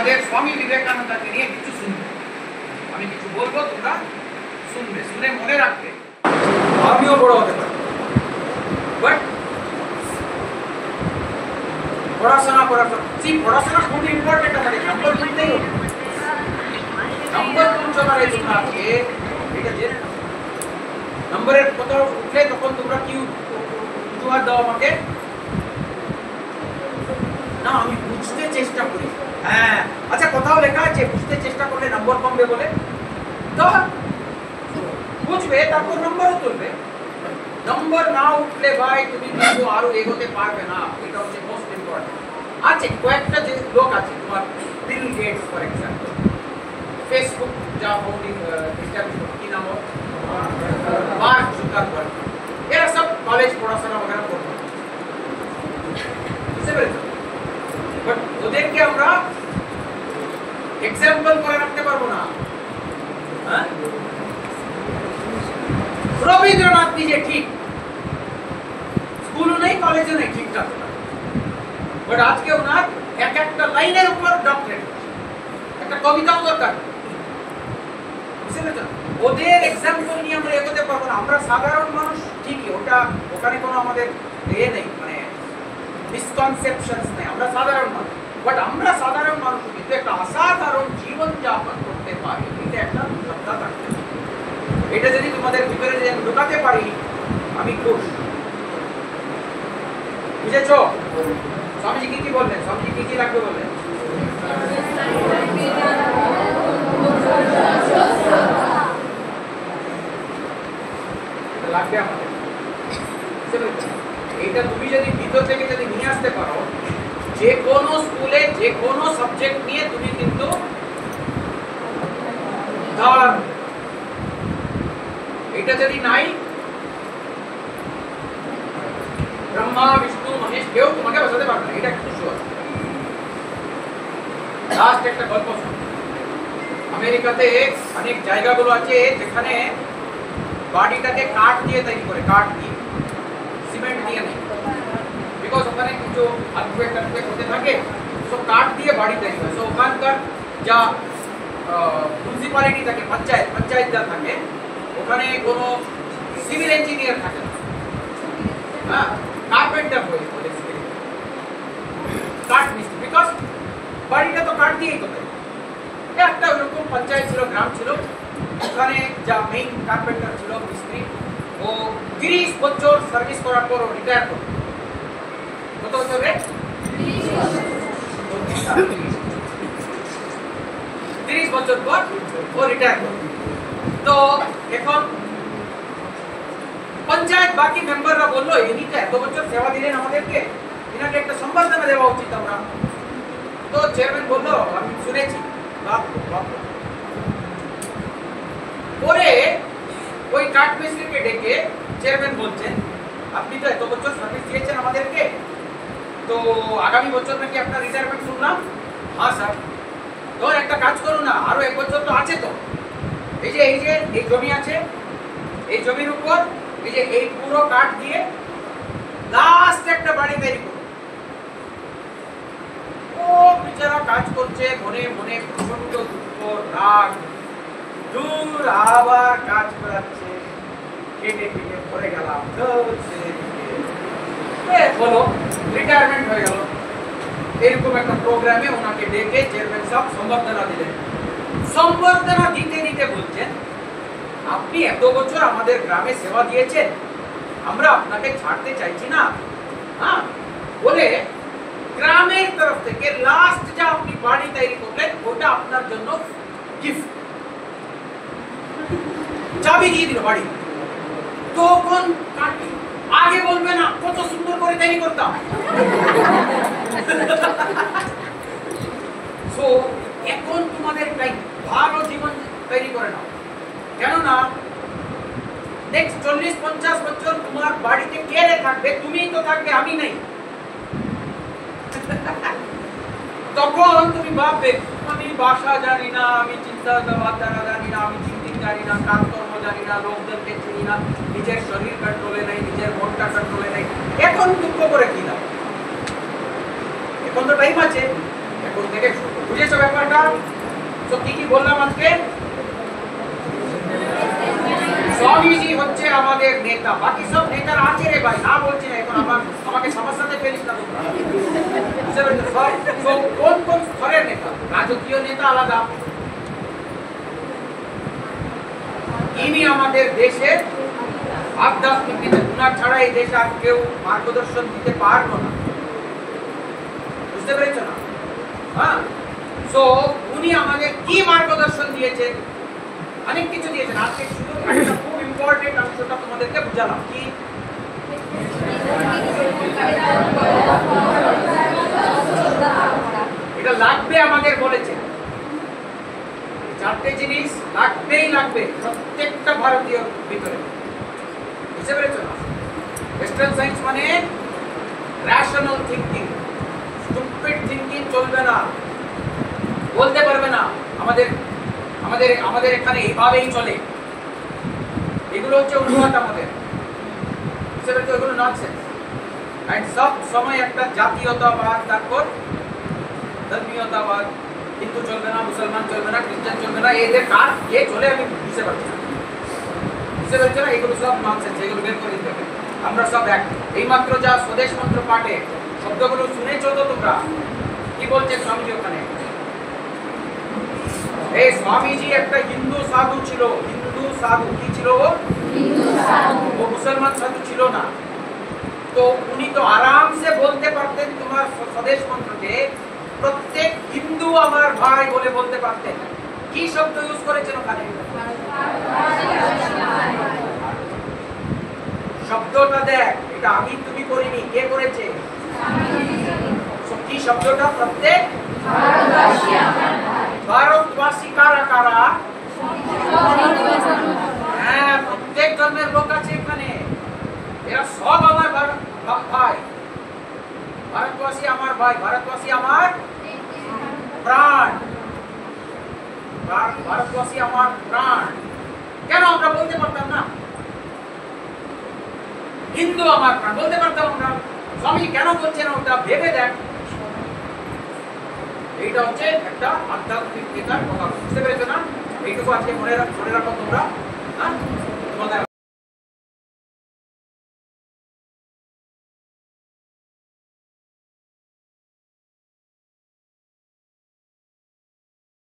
আমাদের স্বামী বিবেকানন্দকে নিয়ে কিছু শুনবে। আমি কিছু বলবো, তোমরা শুনবে, শুনে মনে রাখবে। আমিও বড় হতে পারি, বাট পড়াশোনা পড়াশোনা খুব ইম্পর্টেন্ট। আমাদের নম্বর তুলতেই হবে, নম্বর তুলছো মানে তোমরা আজকে এটা জেনে নাও। নম্বরের কোথাও উঠলে তখন তোমরা কি উত্তর দাও আমাকে, না আমি বুঝতে চেষ্টা করি। হ্যাঁ আচ্ছা, কোথাও লেখা আছে বুঝতে চেষ্টা করলে নম্বর কমবে বলে? তো বুঝবে, তারপর নম্বরও তুলবে। নম্বর না উঠলে ভাই তুমি কিন্তু আরো এগোতে পারবে না। এটা হচ্ছে মোস্ট ইম্পর্টেন্ট। আছে কয়েকটা যে লোক আছে, তোমার Bill Gates for example, Facebook যা ফাউন্ডিং কি নাম, মার্ক জুকারবার্গ, এরা সব কলেজ পড়াশোনা वगैरह করতো, বুঝতে পেরেছো? বাট ওদেরকে আমরা এক্সাম্পল করে রাখতে পারবো না। হ্যাঁ, রবীন্দ্রনাথ নিজে ঠিক, স্কুলও নেই কলেজও নেই ঠিকঠাক, বাট আজকে ওনার এক একটা লাইনের উপর ডক্টরেট, একটা কবিতাও দরকার, বুঝতে পেরেছো? ওদের এক্সাম্পল নিয়ে আমরা এগোতে পারবো না। আমরা সাধারণ মানুষ ঠিকই, ওটা ওখানে কোনো আমাদের ইয়ে নেই, মানে মিসকনসেপশনস নেই, আমরা সাধারণ মানুষ। বাট আমরা সাধারণ মানুষ কিন্তু একটা অসাধারণ জীবন যাপন করতে পারি, এটা একটা শ্রদ্ধা থাকতে হবে। এটা যদি তোমাদের ভিতরে যদি ঢোকাতে পারি, আমি খুশ। বুঝেছো? স্বামীজি কি বললেন? স্বামীজি কি লাগবে বললেন? লাগবে আমাদের। এইটা তুমি যদি ভিতর থেকে যদি নিয়ে আসতে পারো, যে কোনো স্কুলে যে কোনো সাবজেক্ট নিয়ে তুমি কিন্তু এটা যদি নাই, ব্রহ্মা বিষ্ণু মহেশ কেউ তোমাকে বাঁচাতে পারবে না, এটা একটু শিওর। লাস্ট একটা গল্প শুনো। আমেরিকাতে অনেক জায়গাগুলো আছে যেখানে বাড়িটাকে কাঠ দিয়ে তৈরি করে, কাঠ দিয়ে, সিমেন্ট দিয়ে নেই, বিকজ ওখানে কিছু আর্থকুয়েক হতে থাকে, সব কাঠ দিয়ে বাড়ি তৈরি হয়। তো ওখানকার যা মিউনিসিপ্যালিটি থাকে, পঞ্চায়েত যা থাকে, ওখানে কোনো সিভিল ইঞ্জিনিয়ার থাকে না, হ্যাঁ, কার্পেন্টার হয়ে কাঠ মিস্ত্রি, বিকজ বাড়িটা তো কাঠ দিয়েই তো তৈরি। একটা ওইরকম পঞ্চায়েত ছিল, গ্রাম ছিল, ওখানে যা মেইন কার্পেন্টার ছিল মিস্ত্রি, ও 30 বছর সার্ভিস করার পর রিটায়ার করল। কত বছর রে? 30 বছর পর ও রিটায়ার করল। তো এখন পঞ্চায়েত বাকি মেম্বাররা বললো, ইনি তো এত বছর সেবা দিলেন আমাদেরকে, ইনাকে একটা সম্বর্ধনা দেওয়া উচিত আমরা। তো চেয়ারম্যান বললো, আমি শুনেছি, পরে ওই কাঠ মিস্ত্রিকে ডেকে চেয়ারম্যান বলছেন, আপনি তো এত বছর সার্ভিস দিয়েছেন আমাদেরকে, তো আগামী বছর নাকি আপনার রিটায়ারমেন্ট শুনলাম। হ্যাঁ স্যার। তো একটা কাজ করুন না, আরো 1 বছর তো আছে, তো এই যে এই জমি আছে, এই জমির উপর এই পুরো কাঠ দিয়ে লাস্ট একটা বাড়ি তৈরি করুন। ও বেচারা কাজ করছে, মনে মনে প্রচন্ড দুঃখ, রাগ, দূর আবার কাজ করাচ্ছে, কেটে কেটে পড়ে গেলাম, বলো রিটায়ারমেন্ট হয়ে গেল। এরকম একটা প্রোগ্রামে ওনাকে ডেকে চেয়ারম্যান সাহেব সম্বর্ধনা দিলেন। সম্বর্ধনা দিতে দিতে বলছেন, আপনি এত বছর আমাদের গ্রামে সেবা দিয়েছেন, আমরা আপনাকে ছাড়তে চাইছি না, হ্যাঁ, বলে গ্রামের তরফ থেকে লাস্ট যা আপনি বাড়ি তৈরি করলেন, ওটা আপনার জন্য গিফট, চাবি দিয়ে দিল বাড়ি। তখন কাটি আগে বলবে না কত সুন্দর করে তৈরি করতাম। সো এখন তোমাদের টাইম, ভালো জীবন তৈরি করে নাও, কেননা নেক্সট 40-50 বছর তোমার বাড়িতে কে থাকবে? তুমিই তো থাকবে, আমি নেই। তখন তুমি ভাববে, আমি ভাষা জানি না, আমি চিন্তাধারা জানি না, আমি চিন্তিত জানি না, কাজকর্ম জানি না, লোকদেরকে চিনি না, নিজের শরীর কন্ট্রোলে নেই, নিজের মনটা কন্ট্রোলে নেই। এখন দুঃখ করে কি লাভ? এখন তো টাইম আছে, এখন থেকে বুঝেছো ব্যাপারটা? তো কি কি বললাম আজকে? স্বামীজি হচ্ছে আমাদের নেতা, বাকি সব নেতার আছে রে ভাই, না বলছি না এখন, আমাকে সমস্যাতে ফেলিস না তোমরা। বুঝতে পেরেছো? কোন কোন স্তরের নেতা? রাজকীয় নেতা আলাদা, ইনি আমাদের দেশের আধ্যাত্মিক নেতা, উনার ছাড়া এই দেশে আর কেউ মার্গদর্শন দিতে পারলো না। বুঝতে পেরেছো না? হ্যাঁ, সো উনি আমাদের কি মার্গদর্শন দিয়েছেন? অনেক কিছু দিয়েছেন। আজকে শুধু একটা খুব ইম্পর্টেন্ট অংশটা তোমাদেরকে বুঝালাম, কি এটা লাগবে আমাদের বলেছেন। চারটে জিনিস লাগবেই লাগবে প্রত্যেকটা ভারতীয় ভিতরে। বুঝতে পেরেছো না? ওয়েস্টার্ন সায়েন্স মানে রেশনাল থিংকিং, স্টুপিড থিংকিং চলবে না, বলতে পারবে না আমাদের আমাদের আমাদের এখানে এইভাবেই চলে, এগুলো হচ্ছে অনুবাদ আমাদের। বুঝতে পেরেছো? এগুলো ননসেন্স। এন্ড সব সময় একটা জাতীয়তাবাদ, তারপর ধর্মীয়তাবাদ, হিন্দু চলবে না, মুসলমান চলবে না, খ্রিস্টান চলবে না, এদের কার কে চলে আমি বুঝতে পারছি না। বুঝতে পেরেছো না? এগুলো সব ননসেন্স, এগুলো বের করে দিতে হবে। আমরা সব এক। এইমাত্র যা স্বদেশ মন্ত্র পাঠে শব্দগুলো শুনেছো তো তোমরা, কি বলছেন স্বামীজি ওখানে? এই স্বামীজি একটা হিন্দু সাধু ছিল। হিন্দু সাধু কি ছিল? ও মুসলমান সাধু ছিল না। তো উনি তো আরামসে বলতে পারতেন তোমার স্বদেশ মন্ত্রকে, প্রত্যেক হিন্দু আমার ভাই বলে বলতে পারতেন। কি শব্দ ইউজ করেছেন ওখানে? শব্দটা দেখ, এটা আমি তুমি করিনি, কে করেছে? কি শব্দটা? প্রত্যেক ভারতবাসী। কারা কারা? হ্যাঁ, প্রত্যেক ধর্মের লোক আছে এখানে, এরা সব আমার ভাই। ভারতবাসী আমার ভাই, ভারতবাসী আমার প্রাণ, ভারতবাসী আমার প্রাণ। কেন আমরা বলতে পারতাম না? হিন্দু আমার প্রাণ বলতে পারতাম আমরা। স্বামী কেন বলছেন ওটা ভেবে দেখ। এইটা হচ্ছে একটা আধ্যাত্মিক নেতার কথা। বুঝতে পেরেছো না? এইটুকু আজকে মনে রাখো তোমরা। হ্যাঁ,